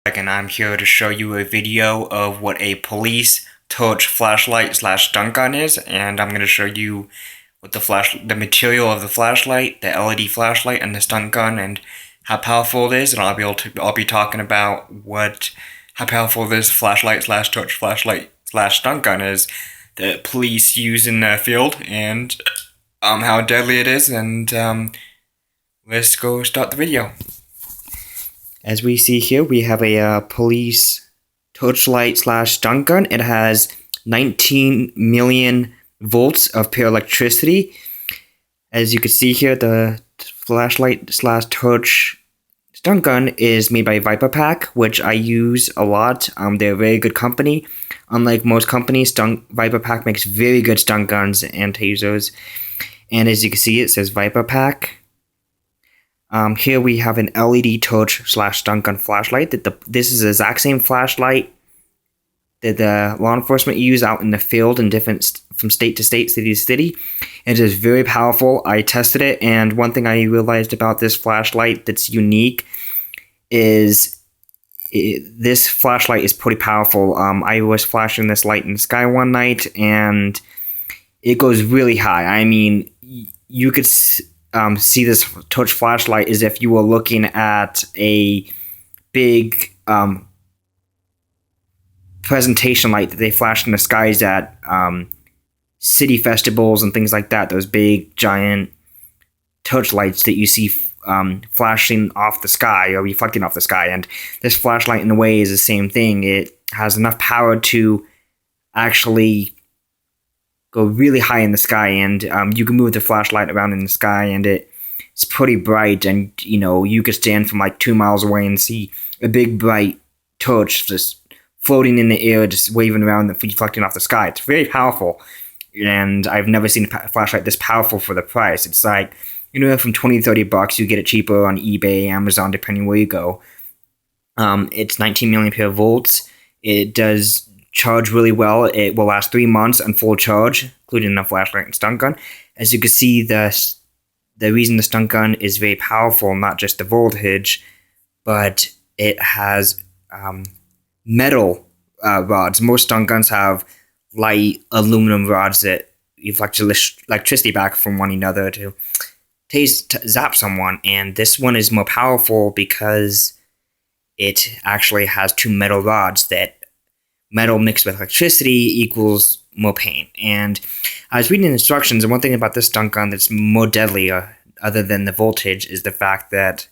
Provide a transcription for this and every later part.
And I'm here to show you a video of what a police torch flashlight slash stun gun is, and I'm going to show you what the material of the flashlight, the LED flashlight, and the stun gun, and how powerful it is. And I'll be talking about how powerful this flashlight slash torch flashlight slash stun gun is that police use in the field, and how deadly it is. And let's go start the video. As we see here, we have a police torchlight slash stun gun. It has 19 million volts of pure electricity. As you can see here, the flashlight slash torch stun gun is made by Viper Pack, which I use a lot. They're a very good company. Unlike most companies, Viper Pack makes very good stun guns and tasers. And as you can see, it says Viper Pack. Here we have an LED torch slash stun gun flashlight. This is the exact same flashlight that the law enforcement use out in the field and from state to state, city to city. It is very powerful. I tested it, and one thing I realized about this flashlight that's unique is this flashlight is pretty powerful. I was flashing this light in the sky one night, and it goes really high. I mean, you could see this torch flashlight as if you were looking at a big presentation light that they flash in the skies at city festivals and things like that. Those big, giant torch lights that you see flashing off the sky or reflecting off the sky. And this flashlight, in a way, is the same thing. It has enough power to actually go really high in the sky, and you can move the flashlight around in the sky, and it's pretty bright, and you could stand from like 2 miles away and see a big bright torch just floating in the air, just waving around and reflecting off the sky. It's very powerful, and I've never seen a flashlight this powerful for the price. It's like, from $20-$30, you get it cheaper on eBay, Amazon, depending where you go. It's 19 million pure volts. It does charge really well. It will last 3 months on full charge, including the flashlight and stun gun. As you can see, the reason the stun gun is very powerful, not just the voltage, but it has metal rods. Most stun guns have light aluminum rods that reflect electricity back from one another to zap someone, and this one is more powerful because it actually has two metal rods that metal mixed with electricity equals more pain. And I was reading the instructions, and one thing about this stun gun that's more deadly, other than the voltage, is the fact that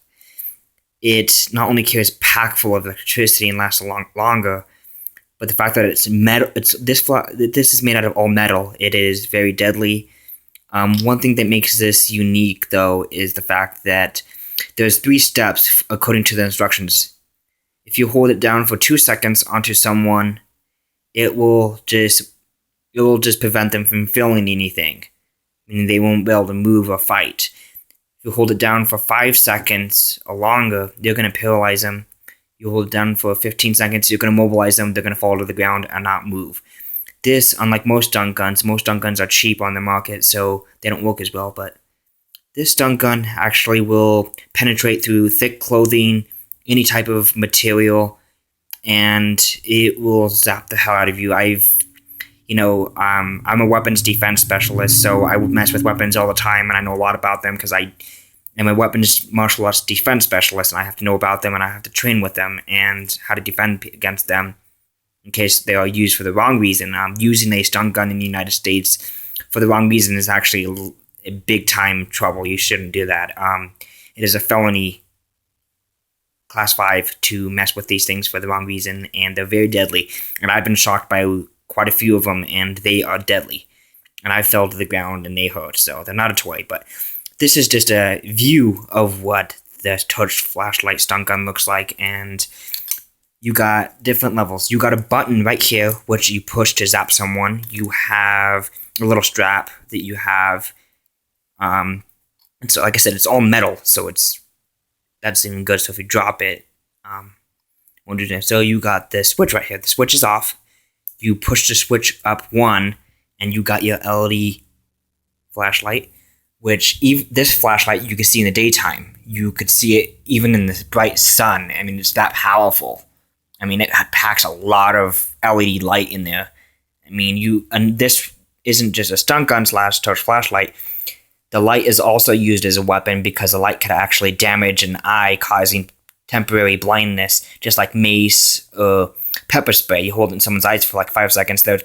it not only carries a pack full of electricity and lasts a lot longer, but the fact that it's metal. This is made out of all metal. It is very deadly. One thing that makes this unique, though, is the fact that there's 3 steps according to the instructions. If you hold it down for 2 seconds onto someone, it will just prevent them from feeling anything, meaning they won't be able to move or fight. If you hold it down for 5 seconds or longer, you're going to paralyze them. You hold it down for 15 seconds, you're going to mobilize them, they're going to fall to the ground and not move. This, unlike most stun guns are cheap on the market, so they don't work as well, but this stun gun actually will penetrate through thick clothing, any type of material, and it will zap the hell out of you. I'm a weapons defense specialist, so I would mess with weapons all the time, and I know a lot about them because I am a weapons martial arts defense specialist, and I have to know about them, and I have to train with them and how to defend against them in case they are used for the wrong reason. Using a stun gun in the United States for the wrong reason is actually a big time trouble. You shouldn't do that. It is a felony Class 5 to mess with these things for the wrong reason, and they're very deadly. And I've been shocked by quite a few of them, and they are deadly. And I fell to the ground, and they hurt, so they're not a toy. But this is just a view of what the torch flashlight stun gun looks like, and you got different levels. You got a button right here, which you push to zap someone. You have a little strap that you have. And so, like I said, it's all metal, so that's even good. So if you drop it, won't do that. So you got this switch right here. The switch is off. You push the switch up 1, and you got your LED flashlight, which this flashlight you can see in the daytime. You could see it even in the bright sun. I mean, it's that powerful. I mean, it packs a lot of LED light in there. I mean, and this isn't just a stun gun / torch flashlight. The light is also used as a weapon because the light could actually damage an eye, causing temporary blindness, just like mace or pepper spray. You hold it in someone's eyes for like 5 seconds, they're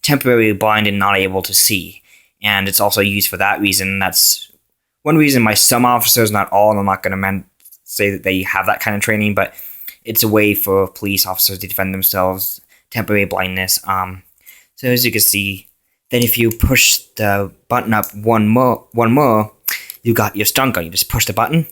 temporarily blind and not able to see. And it's also used for that reason. That's one reason why some officers, not all, and I'm not going to say that they have that kind of training, but it's a way for police officers to defend themselves, temporary blindness. So as you can see, then if you push the button up one more, you got your stun gun. You just push the button.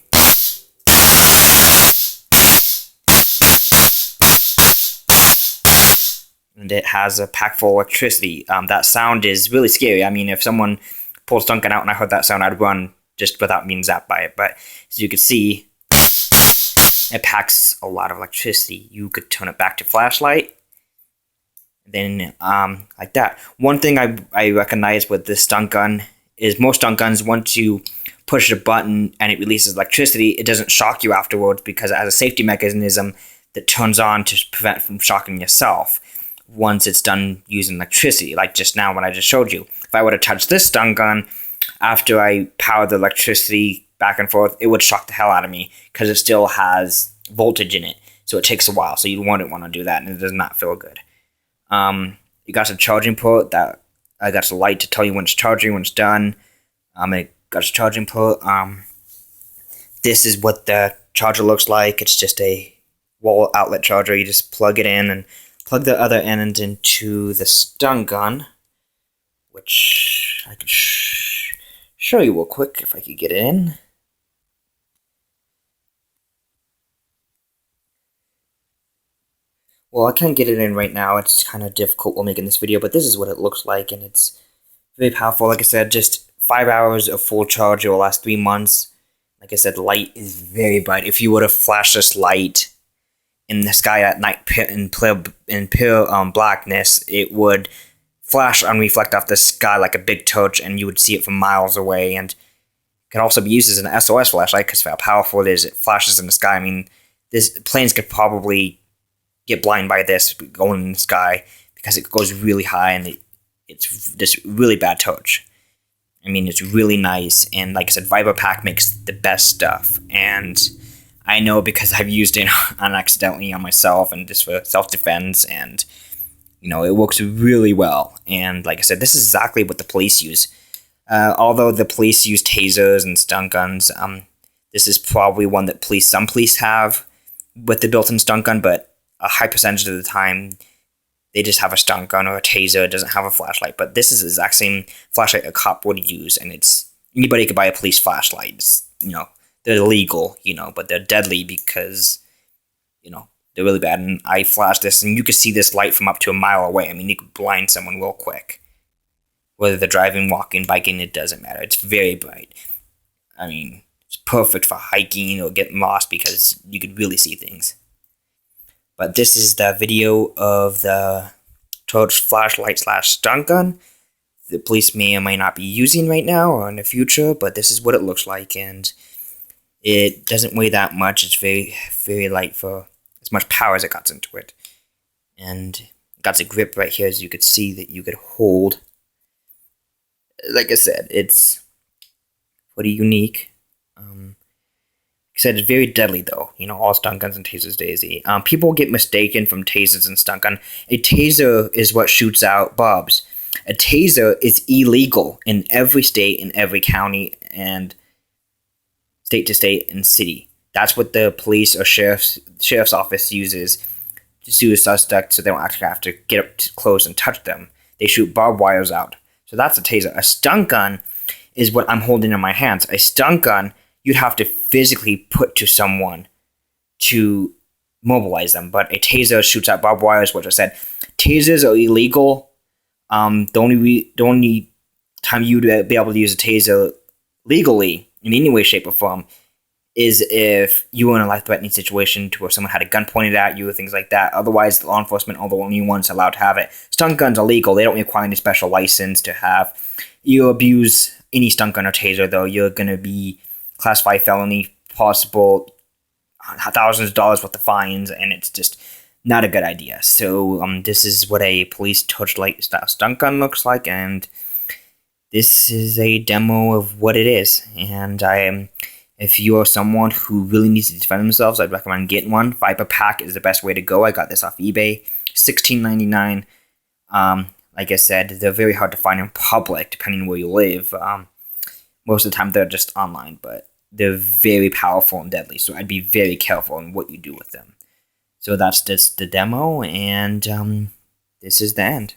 And it has a pack full of electricity. That sound is really scary. I mean, if someone pulled a stun gun out and I heard that sound, I'd run just without being zapped by it. But as you can see, it packs a lot of electricity. You could turn it back to flashlight. Then, like that. One thing I recognize with this stun gun is most stun guns, once you push a button and it releases electricity, it doesn't shock you afterwards because it has a safety mechanism that turns on to prevent from shocking yourself once it's done using electricity, like just now when I just showed you. If I were to touch this stun gun after I power the electricity back and forth, it would shock the hell out of me because it still has voltage in it. So it takes a while, so you wouldn't want to do that, and it does not feel good. You got a charging port that I got a light to tell you when it's charging, when it's done. It got a charging port. This is what the charger looks like. It's just a wall outlet charger. You just plug it in and plug the other end into the stun gun, which I could show you real quick if I could get it in. Well, I can't get it in right now. It's kind of difficult while making this video, but this is what it looks like, and it's very powerful. Like I said, just 5 hours of full charge will last 3 months. Like I said, the light is very bright. If you were to flash this light in the sky at night in pure blackness, it would flash and reflect off the sky like a big torch, and you would see it from miles away. And it can also be used as an SOS flashlight because of how powerful it is. It flashes in the sky. I mean, planes could probably get blind by this going in the sky because it goes really high and it's just really bad torch. I mean, it's really nice, and like I said, Viper Pack makes the best stuff, and I know because I've used it unaccidentally on myself and just for self-defense, and it works really well. And like I said, this is exactly what the police use. Although the police use tasers and stun guns, this is probably one that some police have with the built-in stun gun, but a high percentage of the time, they just have a stun gun or a taser. It doesn't have a flashlight. But this is the exact same flashlight a cop would use, and anybody could buy a police flashlight. They're illegal, but they're deadly because, they're really bad. And I flashed this, and you could see this light from up to a mile away. I mean, you could blind someone real quick. Whether they're driving, walking, biking, it doesn't matter. It's very bright. I mean, it's perfect for hiking or getting lost because you could really see things. But this is the video of the torch flashlight / stun gun. The police may or may not be using right now or in the future, but this is what it looks like, and it doesn't weigh that much. It's very, very light for as much power as it got into it. And it got a grip right here, as you could see, that you could hold. Like I said, it's pretty unique. Said it's very deadly though. All stun guns and tasers daisy. People get mistaken from tasers and stun gun. A taser is what shoots out bobs. A taser is illegal in every state, in every county, and state to state and city. That's what the police or sheriff's office uses to sue a suspect, so they don't actually have to get up close and touch them. They shoot barbed wires out. So that's a taser. A stun gun is what I'm holding in my hands. A stun gun, you'd have to physically put to someone to mobilize them. But a taser shoots out barbed wires, which I said. Tasers are illegal. The only time you'd be able to use a taser legally in any way, shape, or form is if you were in a life-threatening situation to where someone had a gun pointed at you or things like that. Otherwise, the law enforcement are the only ones allowed to have it. Stun guns are legal. They don't require any special license to have. You abuse any stun gun or taser, though, you're going to be classified felony, possible thousands of dollars worth of fines, and it's just not a good idea. So this is what a police torchlight style stunt gun looks like, and this is a demo of what it is. And if you are someone who really needs to defend themselves, I'd recommend getting one. Viper Pack is the best way to go. I got this off eBay, $16.99. Like I said, they're very hard to find in public, depending where you live. Most of the time, they're just online, but they're very powerful and deadly. So I'd be very careful in what you do with them. So that's just the demo, and this is the end.